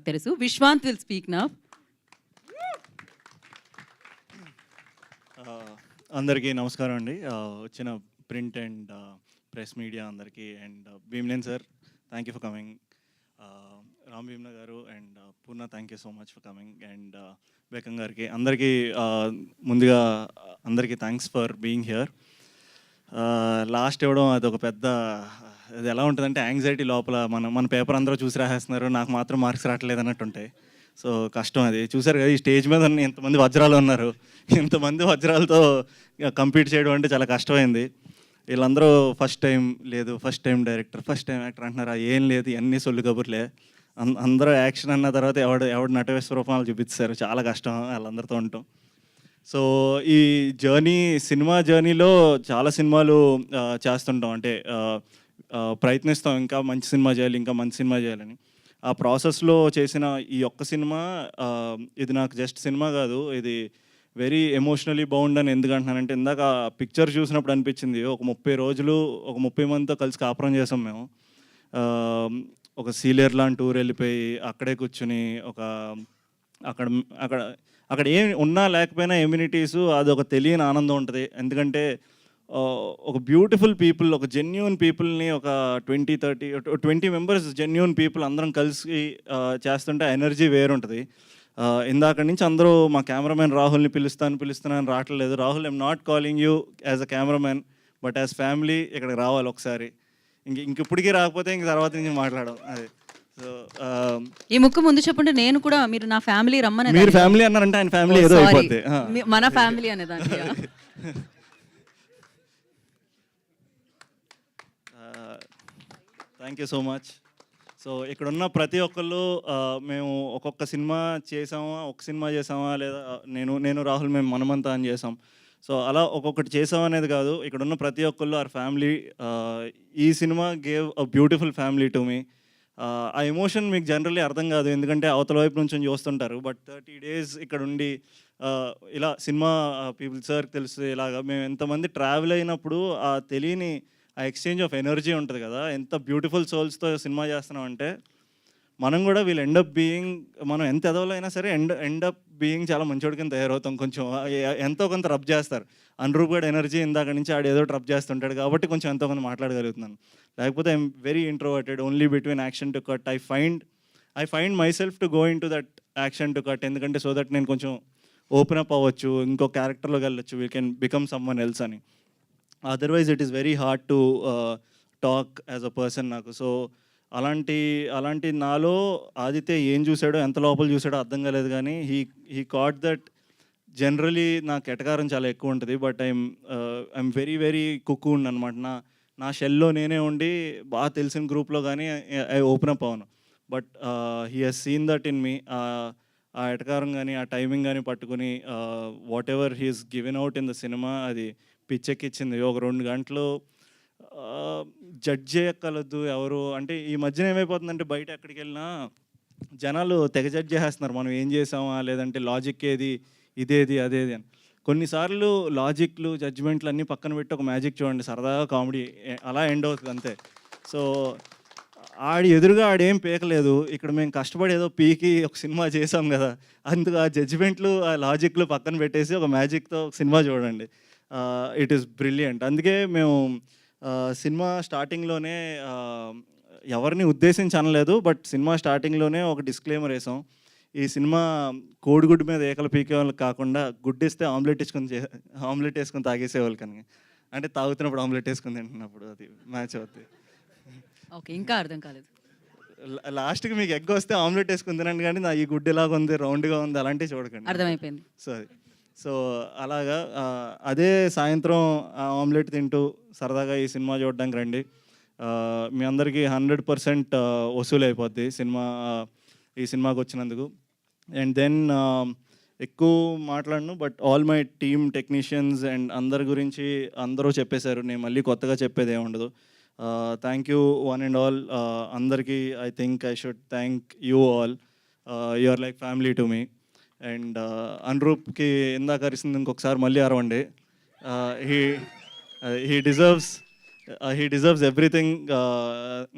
తెలుసు. Vishwanth will speak now. అందరికీ నమస్కారం అండి. వచ్చిన ప్రింట్ అండ్ ప్రెస్ మీడియా అందరికీ అండ్ భీమ్లేన్ sir, thank you for coming. Ram భీమ్న గారు and Purna, thank you so much for coming. And బేకం గారికి అందరికీ ముందుగా అందరికీ thanks for being here. Last ఇవ్వడం అది ఒక పెద్ద, అది ఎలా ఉంటుందంటే యాంగ్జైటీ లోపల. మన పేపర్ అందరూ చూసి రాసేస్తున్నారు, నాకు మాత్రం మార్క్స్ రావట్లేదు అన్నట్టు ఉంటాయి. సో కష్టం అది. చూసారు కదా, ఈ స్టేజ్ మీద ఎంతమంది వజ్రాలు ఉన్నారు, ఇంతమంది వజ్రాలతో కంపీట్ చేయడం అంటే చాలా కష్టమైంది. వీళ్ళందరూ first time director, first time actor అంటున్నారు. ఏం లేదు, ఇవన్నీ సొల్లు కబుర్లే. అందరూ యాక్షన్ అన్న తర్వాత ఎవడు నటవిశ్వరూపాలు చూపిస్తారు. చాలా కష్టం వాళ్ళందరితో ఉంటాం. సో ఈ సినిమా జర్నీలో చాలా సినిమాలు చేస్తుంటాం, అంటే ప్రయత్నిస్తాం ఇంకా మంచి సినిమా చేయాలని. ఆ ప్రాసెస్లో చేసిన ఈ ఒక్క సినిమా, ఇది నాకు జస్ట్ సినిమా కాదు, ఇది వెరీ ఎమోషనలీ బౌండ్ అని ఎందుకు అంటున్నానంటే, ఇందాక పిక్చర్ చూసినప్పుడు అనిపించింది, ఒక 30 రోజులు 30 మందితో కలిసి కాపురం చేసాం మేము. ఒక సీలేర్ లాంటి టూర్ వెళ్ళిపోయి అక్కడే కూర్చుని అక్కడ ఏం ఉన్నా లేకపోయినా ఎమ్యూనిటీసు, అది ఒక తెలియని ఆనందం ఉంటుంది. ఎందుకంటే ఒక బ్యూటిఫుల్ పీపుల్, ఒక జెన్యూన్ పీపుల్ని ఒక 20 మెంబర్స్ జెన్యూన్ పీపుల్ అందరం కలిసి చేస్తుంటే ఎనర్జీ వేరుంటుంది. ఇందాక నుంచి అందరూ మా కెమెరామెన్ రాహుల్ని పిలుస్తున్నాను రావట్లేదు. Rahul, I'm not calling you as a cameraman, but as family ఇక్కడికి రావాలి ఒకసారి. ఇప్పటికీ రాకపోతే తర్వాత నుంచి మాట్లాడడం. అది సో ఈ ముక్కు ముందు చెప్పుంటే నేను కూడా మీరు నా ఫ్యామిలీ రమ్మని. మీరు ఫ్యామిలీ అన్నారంటే ఆయన ఫ్యామిలీ ఏదో అయిపోద్ది, మన ఫ్యామిలీ అనేదాన్ని. Thank you so much. So ఇక్కడున్న ప్రతి ఒక్కళ్ళు మేము ఒక్కొక్క సినిమా చేసామా లేదా నేను రాహుల్ మేము మనమంతా అని చేసాం. సో అలా ఒక్కొక్కటి చేసామనేది కాదు, ఇక్కడున్న ప్రతి ఒక్కళ్ళు ఆర్ ఫ్యామిలీ. ఈ cinema gave a beautiful family to me. ఆ ఎమోషన్ మీకు జనరల్లీ అర్థం కాదు, ఎందుకంటే అవతల వైపు నుంచి చూస్తుంటారు. బట్ 30 days ఇక్కడ ఉండి ఇలా సినిమా పీపుల్ సార్కి తెలుసు, ఇలాగా మేము ఎంతమంది ట్రావెల్ అయినప్పుడు ఆ తెలియని ఆ ఎక్స్చేంజ్ ఆఫ్ ఎనర్జీ ఉంటుంది కదా. ఎంత బ్యూటిఫుల్ సోల్స్తో సినిమా చేస్తున్నాం అంటే, మనం కూడా వీళ్ళు ఎండప్ బీయింగ్, మనం ఎంత ఎదవలైనా సరే ఎండప్ బీయింగ్ చాలా మంచోడి కింద తయారవుతాం. కొంచెం ఎంతో కొంత రబ్ చేస్తారు. అనురూప్ కూడా ఎనర్జీ ఇందాక నుంచి ఆడు ఏదో రబ్ చేస్తుంటాడు కాబట్టి కొంచెం ఎంతో కొంత మాట్లాడగలుగుతున్నాను. లేకపోతే I'm very introverted, only between action to cut I find myself to go into that action to cut. ఎందుకంటే సో దట్ నేను కొంచెం ఓపెన్ అప్ అవ్వచ్చు, ఇంకో క్యారెక్టర్లోకి వెళ్ళొచ్చు, we can become someone else అని. Otherwise it is very hard to talk as a person నాకు. So అలాంటి నాలో ఆదిత్య ఏం చూసాడో, ఎంత లోపల చూసాడో అర్థం కాలేదు, కానీ హీ కాట్ దట్. జనరలీ నాకు ఎటకారం చాలా ఎక్కువ ఉంటుంది, but I'm very very cocoon అనమాట. నా షెల్లో నేనే ఉండి బాగా తెలిసిన గ్రూప్లో కానీ ఐ ఓపెన్ అప్ అవును. But he has seen that in me. ఆ ఎటకారం కానీ ఆ టైమింగ్ కానీ పట్టుకుని whatever he's given out in the cinema, అది పిచ్చెక్కిచ్చింది. ఒక 2 గంటలు జడ్జ్ చేయక్కర్లేదు ఎవరు. అంటే ఈ మధ్యన ఏమైపోతుందంటే, బయట ఎక్కడికి వెళ్ళినా జనాలు తెగ జడ్జ్ చేసేస్తున్నారు, మనం ఏం చేసామా, లేదంటే లాజిక్ ఏది, ఇదేది అదేది అని. కొన్నిసార్లు లాజిక్లు జడ్జ్మెంట్లు అన్నీ పక్కన పెట్టి ఒక మ్యాజిక్ చూడండి, సరదాగా కామెడీ అలా ఎండ్ అవుతుంది అంతే. సో ఎదురుగా ఆడేం పీకలేదు. ఇక్కడ మేము కష్టపడి ఏదో పీకి ఒక సినిమా చేసాం కదా, అందుకు ఆ జడ్జిమెంట్లు ఆ లాజిక్లు పక్కన పెట్టేసి ఒక మ్యాజిక్తో ఒక సినిమా చూడండి. It is brilliant. అందుకే మేము సినిమా స్టార్టింగ్లోనే ఎవరిని ఉద్దేశించి అనలేదు, బట్ సినిమా స్టార్టింగ్లోనే ఒక డిస్క్లైమర్ వేసాం. ఈ సినిమా కోడిగుడ్డు మీద ఏకలు పీకే వాళ్ళకి కాకుండా, గుడ్డిస్తే ఆమ్లెట్ వేసుకొని తాగేసేవాళ్ళు. కానీ అంటే తాగుతున్నప్పుడు ఆమ్లెట్ వేసుకొని తింటున్నప్పుడు అది మ్యాచ్ అవుతుంది. ఓకే, ఇంకా అర్థం కాలేదు. లాస్ట్కి మీకు ఎగ్ వస్తే ఆమ్లెట్ వేసుకుని తినండి, కానీ ఈ గుడ్డు ఎలాగ ఉంది, రౌండ్గా ఉంది, అలాంటివి చూడకండి. అర్థమైపోయింది. సో అలాగా అదే సాయంత్రం ఆమ్లెట్ తింటూ సరదాగా ఈ సినిమా చూడడానికి రండి. మీ అందరికీ 100% వసూలు అయిపోద్ది ఈ సినిమాకి వచ్చినందుకు. అండ్ దెన్ ఎక్కువ మాట్లాడను, but all my team technicians and అందరి గురించి అందరూ చెప్పేశారు, నేను మళ్ళీ కొత్తగా చెప్పేది ఏముండదు. Thank you one and all. అందరికీ I think I should thank you all. You are like family to me. And అనురూప్కి ఇందాక అరిసింది, ఇంకొకసారి మళ్ళీ అరవండి. He deserves everything.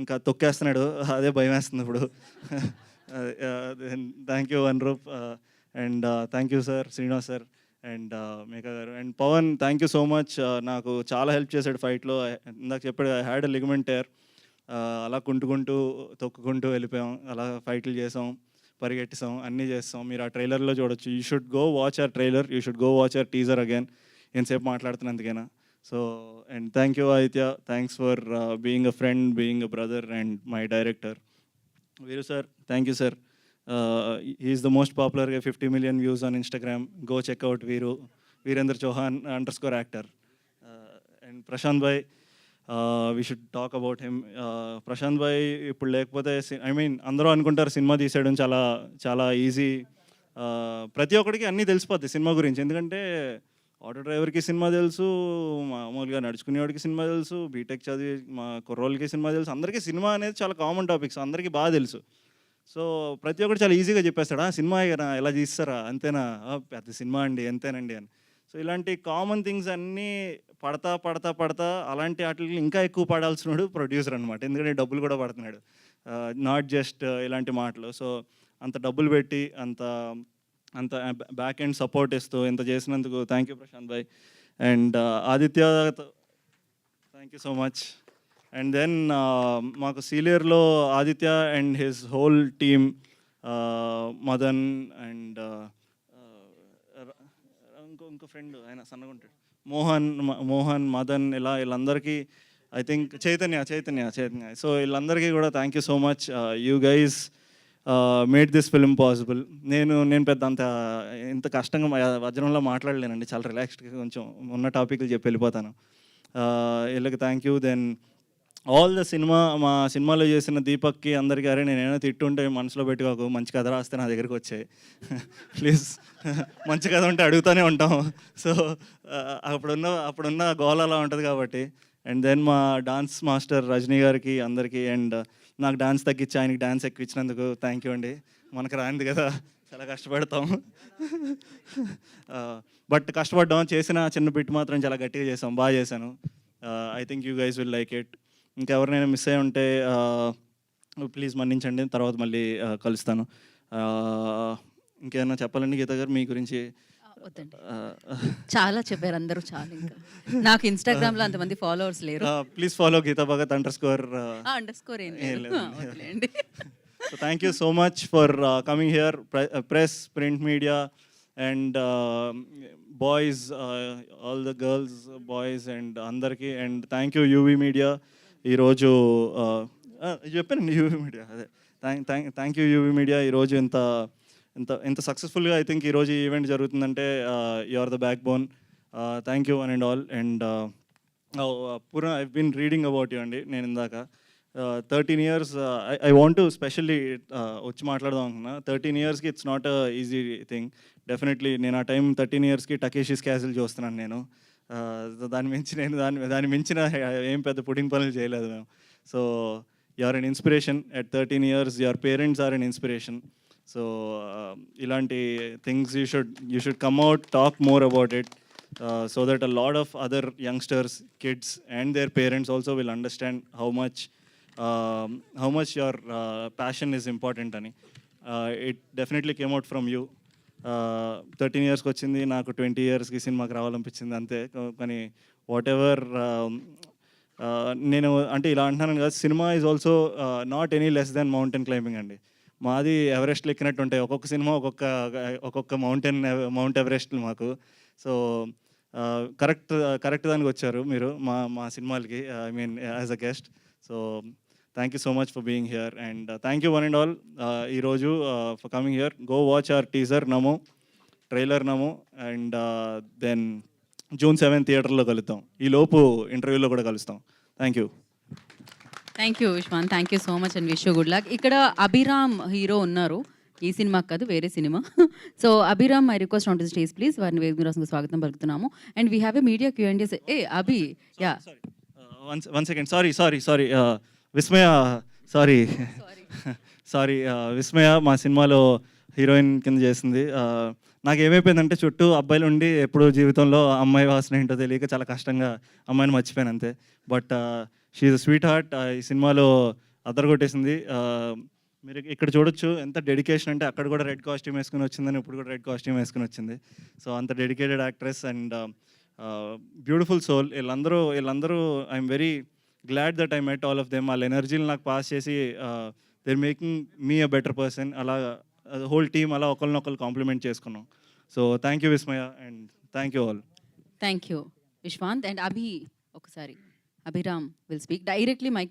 ఇంకా తొక్కేస్తున్నాడు, అదే భయం వేస్తుంది ఇప్పుడు. Thank you Anuroop and thank you sir Srinivas sir and Megha గారు and Pawan thank you so much. నాకు చాలా హెల్ప్ చేశాడు ఫైట్లో. ఇందాక చెప్పాడు I had a ligament tear. అలా కుంటుకుంటూ తొక్కుకుంటూ వెళ్ళిపోయాం, అలా ఫైట్లు చేసాం, పరిగెట్టిసాం, అన్నీ చేస్తాం. మీరు ఆ ట్రైలర్లో చూడొచ్చు. You should go watch our trailer, you should go watch our teaser again. ఎంతసేపు మాట్లాడుతున్నందుకైనా. So and thank you Aditya, thanks for being a friend, being a brother and my director. Viru sir, thank you sir. He is the most popular, 50 million views on Instagram. Go check out Viru, Virendra Chauhan _actor. And Prashant bhai, we should talk about him. Prashant bhai ఇప్పుడు లేకపోతే I mean అందరూ అనుకుంటారు cinema తీసేయడం చాలా చాలా easy. ప్రతి ఒక్కడికి అన్నీ తెలిసిపోద్ది సినిమా గురించి. ఎందుకంటే ఆటో డ్రైవర్కి సినిమా తెలుసు, మామూలుగా నడుచుకునేవాడికి సినిమా తెలుసు, బీటెక్ చదివి మా కుర్రోళ్ళకి సినిమా తెలుసు. అందరికీ సినిమా అనేది చాలా కామన్ టాపిక్స్, అందరికీ బాగా తెలుసు. సో ప్రతి ఒక్కటి చాలా ఈజీగా చెప్పేస్తాడా, సినిమా ఎలా తీస్తారా, అంతేనా, పెద్ద సినిమా అండి, అంతేనండి అని. సో ఇలాంటి కామన్ థింగ్స్ అన్నీ పడతా అలాంటి వాటికి ఇంకా ఎక్కువ పడాల్సినాడు ప్రొడ్యూసర్ అనమాట. ఎందుకంటే డబ్బులు కూడా పడుతున్నాడు, నాట్ జస్ట్ ఇలాంటి మాటలు. సో అంత డబ్బులు పెట్టి అంత బ్యాక్ ఎండ్ సపోర్ట్ ఇస్తూ ఇంత చేసినందుకు thank you Prashanth bhai. And Aditya thank you so much. And then మాకు సీనియర్లో Aditya and his whole team, Madan and ఇంకో ఫ్రెండ్ ఆయన సన్నగా ఉంటాడు, మోహన్ మదన్, వీళ్ళందరికీ ఐ థింక్ చైతన్య. సో వీళ్ళందరికీ కూడా thank you so much. You guys made this film possible. నేను పెద్ద ఇంత కష్టంగా వజ్రంలో మాట్లాడలేనండి, చాలా రిలాక్స్డ్గా కొంచెం ఉన్న టాపిక్లు చెప్పి వెళ్ళిపోతాను. వీళ్ళకి thank you. Then all the మా సినిమాలో చేసిన దీపక్కి అందరికీ, అరే నేనైనా తిట్టుంటే మనసులో పెట్టుకోకు, మంచి కథ రాస్తే నా దగ్గరికి వచ్చాయి ప్లీజ్. మంచి కథ ఉంటే అడుగుతూనే ఉంటాం. సో అప్పుడున్న గోల అలా ఉంటుంది కాబట్టి. అండ్ దెన్ మా డాన్స్ మాస్టర్ రజనీ గారికి అందరికీ, అండ్ నాకు డాన్స్ తగ్గించి ఆయనకి డాన్స్ ఎక్కువ ఇచ్చినందుకు థ్యాంక్ యూ అండి. మనకు రానిది కదా, చాలా కష్టపడతాం. బట్ కష్టపడ్డాం, చేసిన చిన్న బిట్ మాత్రం చాలా గట్టిగా చేసాం, బాగా చేశాను. I think you guys will like it. ఇంకెవరినైనా మిస్ అయ్యి ఉంటే ప్లీజ్ మన్నించండి, తర్వాత మళ్ళీ కలుస్తాను. ఇంకేమైనా చెప్పాలండి గీత గారు మీ గురించి? వద్దండి, చాలా చెప్పారు అందరూ, చాలా. ఇంకా నాకు ఇన్స్టాగ్రామ్లో అంతమంది ఫాలోవర్స్ లేరు. Please follow Geetha Bhagat _. Underscore ఏం లేదు. So thank you so much for coming here, press, print media, and boys, all the girls, boys, and andarki. And thank you UV Media. ఈ రోజు చెప్పాను UV Media, అదే థ్యాంక్ యూ UV Media. ఈరోజు ఇంత సక్సెస్ఫుల్గా I think ఈరోజు ఈ event జరుగుతుందంటే you are the backbone. Thank you one and all. And Purna, I been reading about you అండి. నేను ఇందాక 13 years, I want to specially వచ్చి మాట్లాడదాం అనుకున్నా. 13 yearsకి it's not easy thing. Definitely నేను ఆ టైం 13 yearsకి టకేషీస్ క్యాసిల్ చూస్తున్నాను నేను. దాని మించిన ఏం పెద్ద పుడింగ్ పనులు చేయలేదు మేము. So you are an inspiration at 13 years. Your parents are an inspiration. So ఇలాంటి things you should come out, talk more about it, so that a lot of other youngsters, kids and their parents also will understand how much your passion is important ani. It definitely came out from you. 13 yearsకి వచ్చింది, నాకు 20 yearsకి సినిమాకి రావాలనిపించింది అంతే. కానీ what ever, నేను అంటే ఇలా అంటున్నాను కదా, cinema is also not any less than mountain climbing అండి. మాది ఎవరెస్ట్లు ఎక్కినట్టు ఉంటాయి, ఒక్కొక్క సినిమా ఒక్కొక్క మౌంట్ ఎవరెస్ట్లు మాకు. సో కరెక్ట్ దానికి వచ్చారు మీరు మా సినిమాలకి, I mean as a guest. So thank you so much for being here. And thank you one and all ఈరోజు for coming here. Go watch our teaser నమో, ట్రైలర్ నమో. అండ్ దెన్ June 7 థియేటర్లో కలుద్దాం. ఈ లోపు ఇంటర్వ్యూలో కూడా కలుస్తాం. Thank you. Thank you Vishwan, thank you so much and wish you good luck. ఇక్కడ అభిరామ్ హీరో ఉన్నారు, ఈ సినిమా కాదు వేరే సినిమా. So Abhiram, I request onto stage please. వారిని వేదికగా స్వాగతం పలుకుతున్నాము. And we have a media Q&A. Abhi, yeah one second, sorry Vismaya, sorry Vismaya మా సినిమాలో హీరోయిన్ కింద చేసింది. నాకు ఏమైపోయిందంటే చుట్టూ అబ్బాయిలు ఉండి ఎప్పుడు జీవితంలో అమ్మాయి వాసన ఏంటో తెలియక చాలా కష్టంగా అమ్మాయిని మర్చిపోయాను అంతే. But she is a sweet heart. ఈ సినిమాలో అదరగొట్టేసింది. మీరు ఇక్కడ చూడొచ్చు ఎంత డెడికేషన్ అంటే అక్కడ కూడా రెడ్ కాస్ట్యూమ్ వేసుకొని వచ్చిందని ఇప్పుడు కూడా రెడ్ కాస్ట్యూమ్ వేసుకొని వచ్చింది. సో అంత dedicated actress and beautiful soul. వీళ్ళందరూ I'm very glad that I met all of them. వాళ్ళ ఎనర్జీని నాకు పాస్ చేసి they're making me a better person. అలా హోల్ టీమ్ అలా ఒకరినొకరు కాంప్లిమెంట్ చేసుకున్నాం. So thank you Vismaya and thank you all. Thank you Vishwanth and Abhi. ఒకసారి Abhiram will speak directly mic